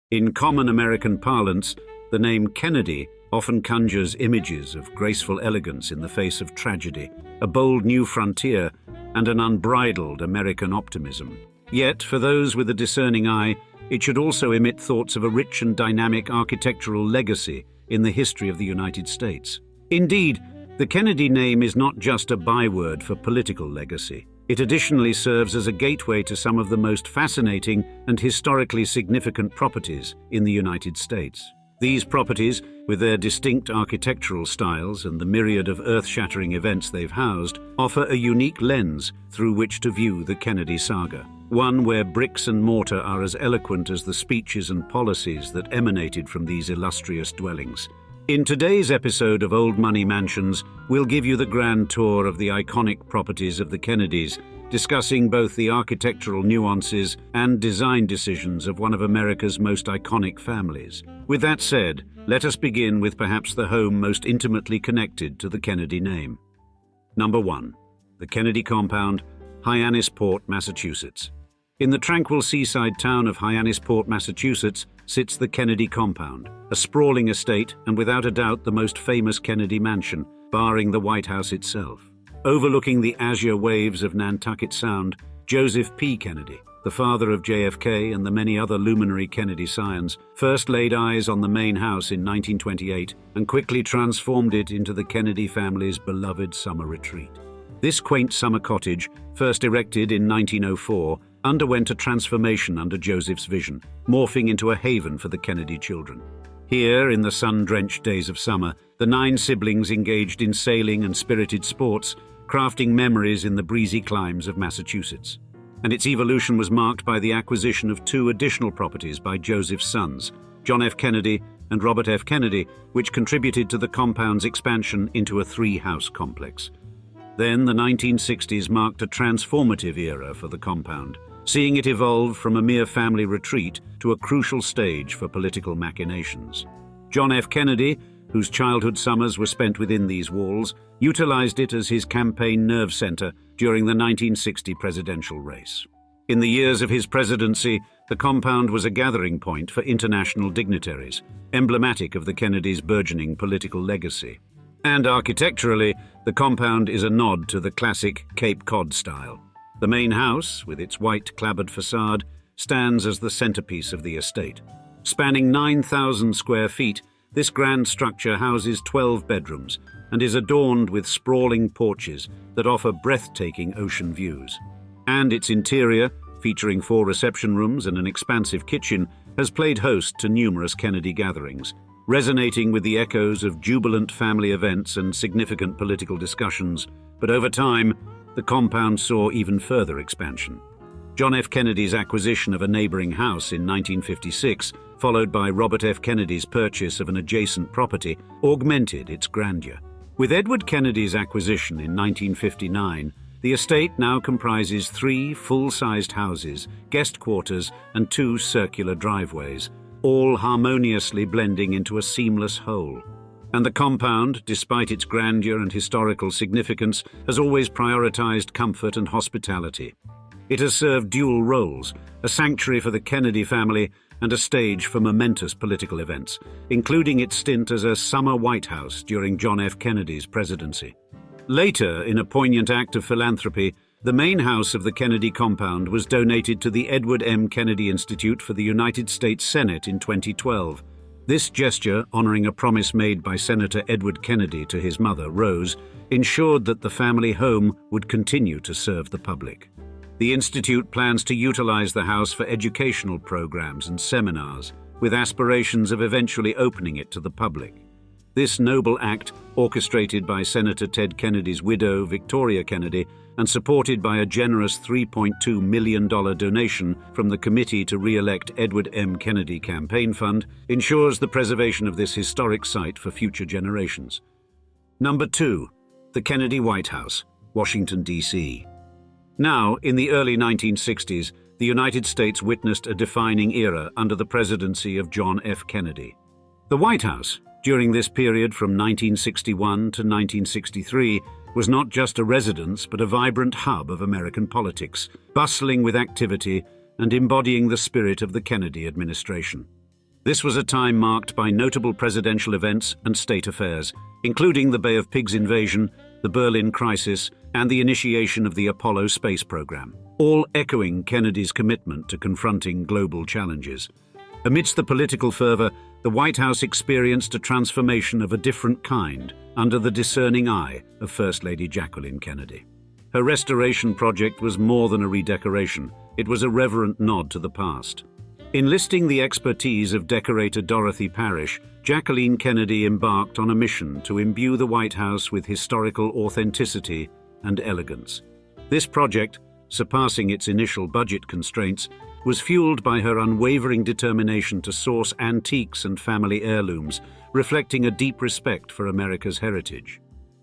In common American parlance, the name Kennedy often conjures images of graceful elegance in the face of tragedy, a bold new frontier, and an unbridled American optimism. Yet, for those with a discerning eye, it should also emit thoughts of a rich and dynamic architectural legacy in the history of the United States. Indeed, the Kennedy name is not just a byword for political legacy. It additionally serves as a gateway to some of the most fascinating and historically significant properties in the United States. These properties, with their distinct architectural styles and the myriad of earth-shattering events they've housed, offer a unique lens through which to view the Kennedy saga. One where bricks and mortar are as eloquent as the speeches and policies that emanated from these illustrious dwellings. In today's episode of Old Money Mansions, we'll give you the grand tour of the iconic properties of the Kennedys, discussing both the architectural nuances and design decisions of one of America's most iconic families. With that said, let us begin with perhaps the home most intimately connected to the Kennedy name. Number 1. The Kennedy Compound, Hyannisport, Massachusetts. In the tranquil seaside town of Hyannisport, Massachusetts, sits the Kennedy Compound, a sprawling estate and without a doubt the most famous Kennedy mansion, barring the White House itself. Overlooking the azure waves of Nantucket Sound, Joseph P. Kennedy, the father of JFK and the many other luminary Kennedy scions, first laid eyes on the main house in 1928 and quickly transformed it into the Kennedy family's beloved summer retreat. This quaint summer cottage, first erected in 1904, underwent a transformation under Joseph's vision, morphing into a haven for the Kennedy children. Here, in the sun-drenched days of summer, the 9 siblings engaged in sailing and spirited sports, crafting memories in the breezy climes of Massachusetts. And its evolution was marked by the acquisition of 2 additional properties by Joseph's sons, John F. Kennedy and Robert F. Kennedy, which contributed to the compound's expansion into a 3-house complex. Then the 1960s marked a transformative era for the compound, seeing it evolve from a mere family retreat to a crucial stage for political machinations. John F. Kennedy, whose childhood summers were spent within these walls, utilized it as his campaign nerve center during the 1960 presidential race. In the years of his presidency, the compound was a gathering point for international dignitaries, emblematic of the Kennedys' burgeoning political legacy. And architecturally, the compound is a nod to the classic Cape Cod style. The main house, with its white clapboard facade, stands as the centerpiece of the estate. Spanning 9,000 square feet, this grand structure houses 12 bedrooms and is adorned with sprawling porches that offer breathtaking ocean views. And its interior, featuring 4 reception rooms and an expansive kitchen, has played host to numerous Kennedy gatherings, resonating with the echoes of jubilant family events and significant political discussions. But over time, the compound saw even further expansion. John F. Kennedy's acquisition of a neighboring house in 1956, followed by Robert F. Kennedy's purchase of an adjacent property, augmented its grandeur. With Edward Kennedy's acquisition in 1959, the estate now comprises 3 full-sized houses, guest quarters, and 2 circular driveways, all harmoniously blending into a seamless whole. And the compound, despite its grandeur and historical significance, has always prioritized comfort and hospitality. It has served dual roles, a sanctuary for the Kennedy family and a stage for momentous political events, including its stint as a summer White House during John F. Kennedy's presidency. Later, in a poignant act of philanthropy, the main house of the Kennedy compound was donated to the Edward M. Kennedy Institute for the United States Senate in 2012. This gesture, honoring a promise made by Senator Edward Kennedy to his mother, Rose, ensured that the family home would continue to serve the public. The Institute plans to utilize the house for educational programs and seminars, with aspirations of eventually opening it to the public. This noble act, orchestrated by Senator Ted Kennedy's widow, Victoria Kennedy, and supported by a generous $3.2 million donation from the Committee to Re-elect Edward M. Kennedy Campaign Fund, ensures the preservation of this historic site for future generations. Number 2. The Kennedy White House, Washington, D.C. Now, in the early 1960s, the United States witnessed a defining era under the presidency of John F. Kennedy. The White House, during this period from 1961 to 1963, was not just a residence but a vibrant hub of American politics, bustling with activity and embodying the spirit of the Kennedy administration. This was a time marked by notable presidential events and state affairs, including the Bay of Pigs invasion, the Berlin crisis, and the initiation of the Apollo space program, all echoing Kennedy's commitment to confronting global challenges. Amidst the political fervor, the White House experienced a transformation of a different kind under the discerning eye of First Lady Jacqueline Kennedy. Her restoration project was more than a redecoration. It was a reverent nod to the past. Enlisting the expertise of decorator Dorothy Parrish, Jacqueline Kennedy embarked on a mission to imbue the White House with historical authenticity and elegance. This project, surpassing its initial budget constraints, was fueled by her unwavering determination to source antiques and family heirlooms, reflecting a deep respect for America's heritage.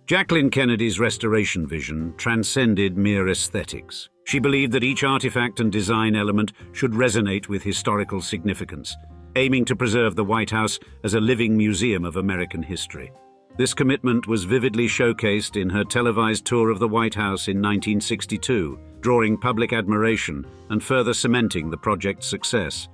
Jacqueline Kennedy's restoration vision transcended mere aesthetics. She believed that each artifact and design element should resonate with historical significance, aiming to preserve the White House as a living museum of American history. This commitment was vividly showcased in her televised tour of the White House in 1962, drawing public admiration and further cementing the project's success.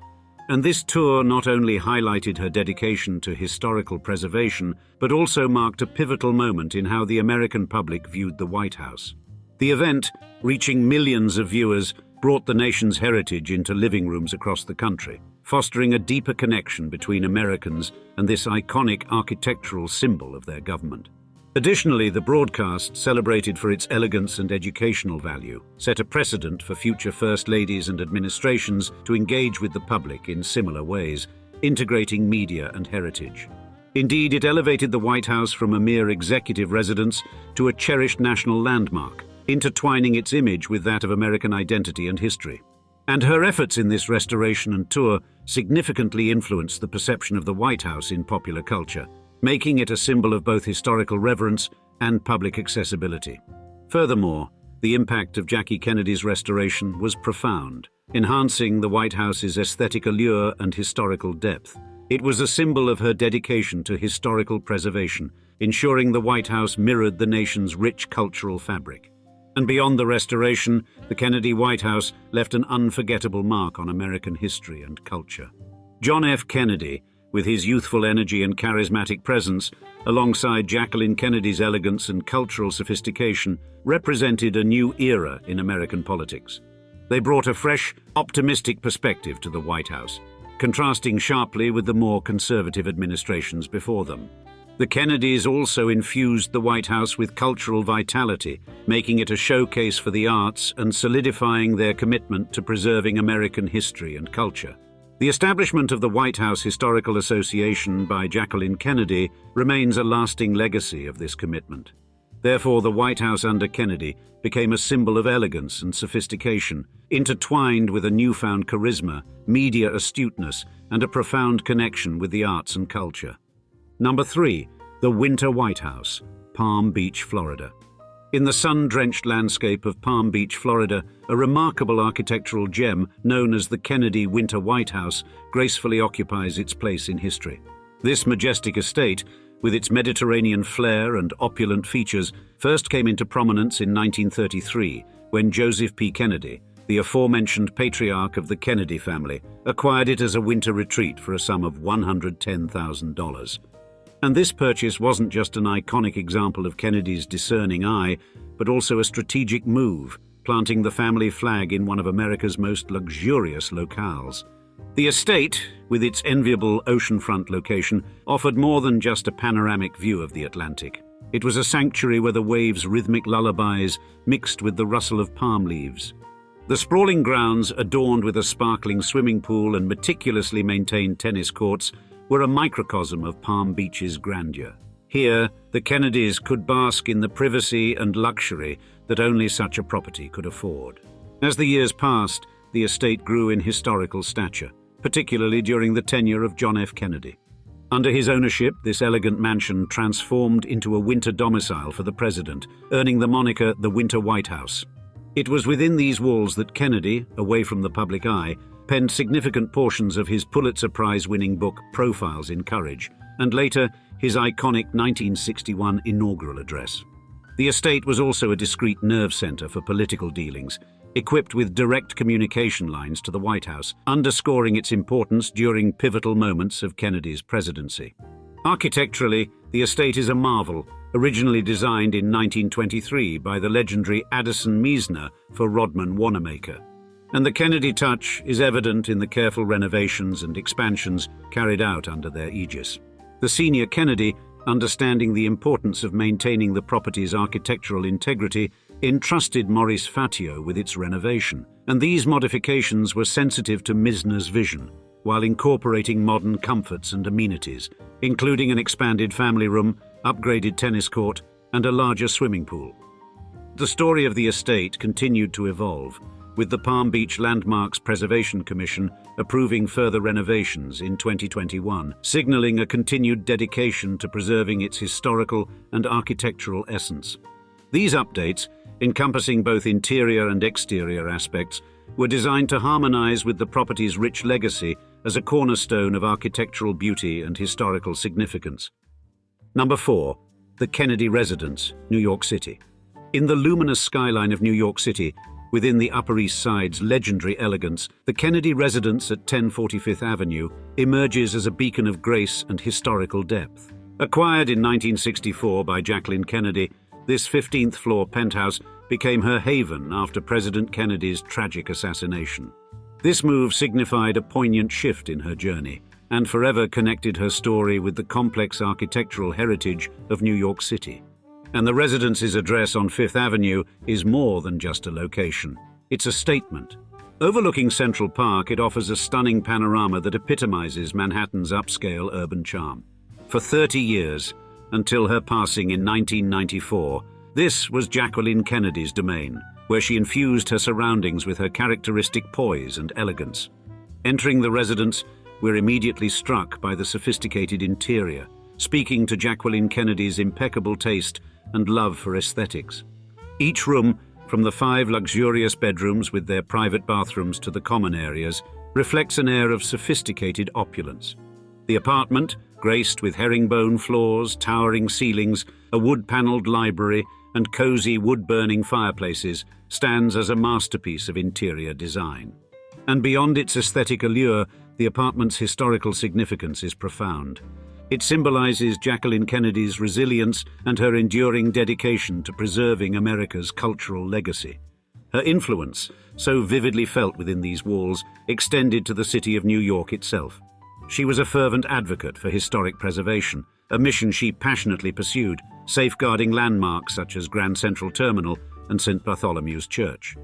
And this tour not only highlighted her dedication to historical preservation, but also marked a pivotal moment in how the American public viewed the White House. The event, reaching millions of viewers, brought the nation's heritage into living rooms across the country, fostering a deeper connection between Americans and this iconic architectural symbol of their government. Additionally, the broadcast, celebrated for its elegance and educational value, set a precedent for future First Ladies and administrations to engage with the public in similar ways, integrating media and heritage. Indeed, it elevated the White House from a mere executive residence to a cherished national landmark, intertwining its image with that of American identity and history. And her efforts in this restoration and tour significantly influenced the perception of the White House in popular culture, making it a symbol of both historical reverence and public accessibility. Furthermore, the impact of Jackie Kennedy's restoration was profound, enhancing the White House's aesthetic allure and historical depth. It was a symbol of her dedication to historical preservation, ensuring the White House mirrored the nation's rich cultural fabric. And beyond the restoration, the Kennedy White House left an unforgettable mark on American history and culture. John F. Kennedy, with his youthful energy and charismatic presence, alongside Jacqueline Kennedy's elegance and cultural sophistication, represented a new era in American politics. They brought a fresh, optimistic perspective to the White House, contrasting sharply with the more conservative administrations before them. The Kennedys also infused the White House with cultural vitality, making it a showcase for the arts and solidifying their commitment to preserving American history and culture. The establishment of the White House Historical Association by Jacqueline Kennedy remains a lasting legacy of this commitment. Therefore, the White House under Kennedy became a symbol of elegance and sophistication, intertwined with a newfound charisma, media astuteness, and a profound connection with the arts and culture. Number 3. The Winter White House, Palm Beach, Florida. In the sun-drenched landscape of Palm Beach, Florida, a remarkable architectural gem known as the Kennedy Winter White House gracefully occupies its place in history. This majestic estate, with its Mediterranean flair and opulent features, first came into prominence in 1933 when Joseph P. Kennedy, the aforementioned patriarch of the Kennedy family, acquired it as a winter retreat for a sum of $110,000. And this purchase wasn't just an iconic example of Kennedy's discerning eye, but also a strategic move, planting the family flag in one of America's most luxurious locales. The estate, with its enviable oceanfront location, offered more than just a panoramic view of the Atlantic. It was a sanctuary where the waves' rhythmic lullabies mixed with the rustle of palm leaves. The sprawling grounds, adorned with a sparkling swimming pool and meticulously maintained tennis courts, were a microcosm of Palm Beach's grandeur. Here, the Kennedys could bask in the privacy and luxury that only such a property could afford. As the years passed, the estate grew in historical stature, particularly during the tenure of John F. Kennedy. Under his ownership, this elegant mansion transformed into a winter domicile for the president, earning the moniker the Winter White House. It was within these walls that Kennedy, away from the public eye, penned significant portions of his Pulitzer Prize-winning book Profiles in Courage, and later his iconic 1961 inaugural address. The estate was also a discreet nerve center for political dealings, equipped with direct communication lines to the White House, underscoring its importance during pivotal moments of Kennedy's presidency. Architecturally, the estate is a marvel, originally designed in 1923 by the legendary Addison Meisner for Rodman Wanamaker. And the Kennedy touch is evident in the careful renovations and expansions carried out under their aegis. The senior Kennedy, understanding the importance of maintaining the property's architectural integrity, entrusted Maurice Fatio with its renovation, and these modifications were sensitive to Meisner's vision, while incorporating modern comforts and amenities, including an expanded family room, upgraded tennis court, and a larger swimming pool. The story of the estate continued to evolve, with the Palm Beach Landmarks Preservation Commission approving further renovations in 2021, signaling a continued dedication to preserving its historical and architectural essence. These updates, encompassing both interior and exterior aspects, were designed to harmonize with the property's rich legacy as a cornerstone of architectural beauty and historical significance. Number 4. The Kennedy Residence, New York City. In the luminous skyline of New York City, within the Upper East Side's legendary elegance, the Kennedy Residence at 1045th Avenue emerges as a beacon of grace and historical depth. Acquired in 1964 by Jacqueline Kennedy, this 15th-floor penthouse became her haven after President Kennedy's tragic assassination. This move signified a poignant shift in her journey and forever connected her story with the complex architectural heritage of New York City. And the residence's address on Fifth Avenue is more than just a location. It's a statement. Overlooking Central Park, it offers a stunning panorama that epitomizes Manhattan's upscale urban charm. For 30 years, until her passing in 1994, this was Jacqueline Kennedy's domain, where she infused her surroundings with her characteristic poise and elegance. Entering the residence, we're immediately struck by the sophisticated interior, speaking to Jacqueline Kennedy's impeccable taste and love for aesthetics. Each room, from the 5 luxurious bedrooms with their private bathrooms to the common areas, reflects an air of sophisticated opulence. The apartment, graced with herringbone floors, towering ceilings, a wood-paneled library, and cozy wood-burning fireplaces, stands as a masterpiece of interior design. And beyond its aesthetic allure, the apartment's historical significance is profound. It symbolizes Jacqueline Kennedy's resilience and her enduring dedication to preserving America's cultural legacy. Her influence, so vividly felt within these walls, extended to the city of New York itself. She was a fervent advocate for historic preservation, a mission she passionately pursued, safeguarding landmarks such as Grand Central Terminal and St. Bartholomew's Church.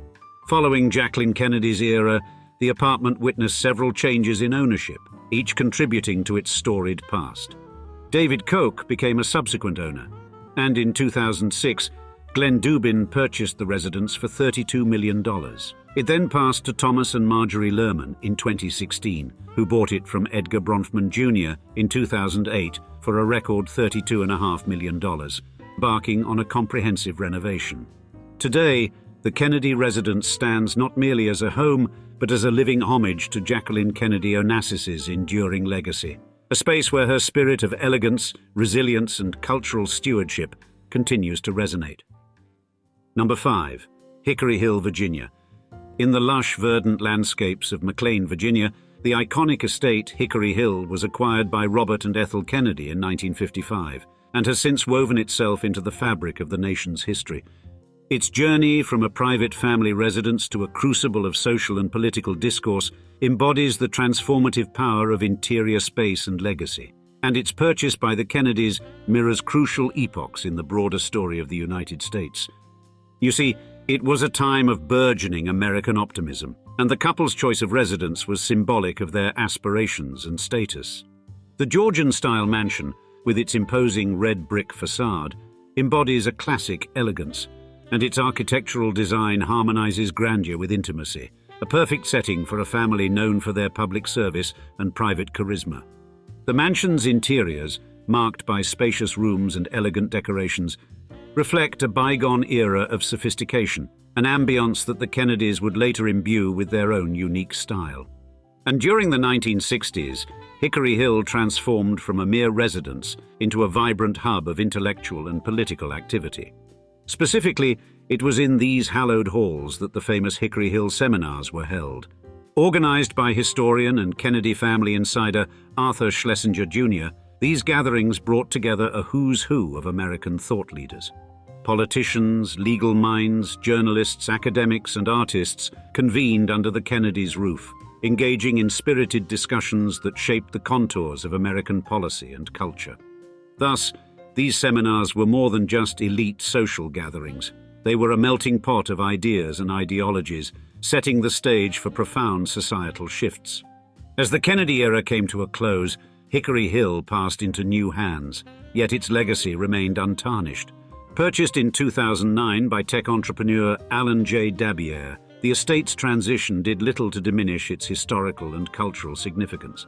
Following Jacqueline Kennedy's era, the apartment witnessed several changes in ownership, each contributing to its storied past. David Koch became a subsequent owner, and in 2006, Glenn Dubin purchased the residence for $32 million. It then passed to Thomas and Marjorie Lerman in 2016, who bought it from Edgar Bronfman Jr. in 2008 for a record $32.5 million, embarking on a comprehensive renovation. Today, the Kennedy residence stands not merely as a home, but as a living homage to Jacqueline Kennedy Onassis's enduring legacy, a space where her spirit of elegance, resilience, and cultural stewardship continues to resonate. Number 5. Hickory Hill, Virginia. In the lush, verdant landscapes of McLean, Virginia, the iconic estate Hickory Hill was acquired by Robert and Ethel Kennedy in 1955 and has since woven itself into the fabric of the nation's history. Its journey from a private family residence to a crucible of social and political discourse embodies the transformative power of interior space and legacy, and its purchase by the Kennedys mirrors crucial epochs in the broader story of the United States. You see, it was a time of burgeoning American optimism, and the couple's choice of residence was symbolic of their aspirations and status. The Georgian-style mansion, with its imposing red brick facade, embodies a classic elegance, and its architectural design harmonizes grandeur with intimacy, a perfect setting for a family known for their public service and private charisma. The mansion's interiors, marked by spacious rooms and elegant decorations, reflect a bygone era of sophistication, an ambience that the Kennedys would later imbue with their own unique style. And during the 1960s, Hickory Hill transformed from a mere residence into a vibrant hub of intellectual and political activity. Specifically, it was in these hallowed halls that the famous Hickory Hill seminars were held. Organized by historian and Kennedy family insider Arthur Schlesinger Jr., these gatherings brought together a who's who of American thought leaders. Politicians, legal minds, journalists, academics, and artists convened under the Kennedys' roof, engaging in spirited discussions that shaped the contours of American policy and culture. Thus, these seminars were more than just elite social gatherings. They were a melting pot of ideas and ideologies, setting the stage for profound societal shifts. As the Kennedy era came to a close, Hickory Hill passed into new hands, yet its legacy remained untarnished. Purchased in 2009 by tech entrepreneur Alan J. Dabier, the estate's transition did little to diminish its historical and cultural significance.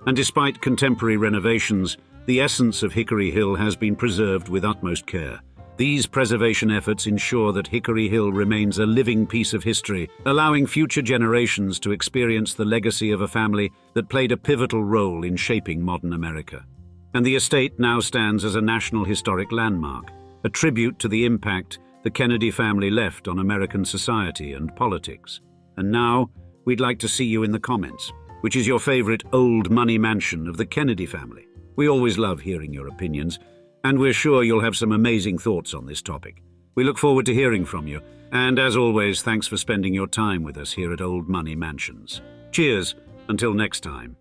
And despite contemporary renovations, the essence of Hickory Hill has been preserved with utmost care. These preservation efforts ensure that Hickory Hill remains a living piece of history, allowing future generations to experience the legacy of a family that played a pivotal role in shaping modern America. And the estate now stands as a national historic landmark, a tribute to the impact the Kennedy family left on American society and politics. And now, we'd like to see you in the comments. Which is your favorite old money mansion of the Kennedy family? We always love hearing your opinions, and we're sure you'll have some amazing thoughts on this topic. We look forward to hearing from you, and as always, thanks for spending your time with us here at Old Money Mansions. Cheers, until next time.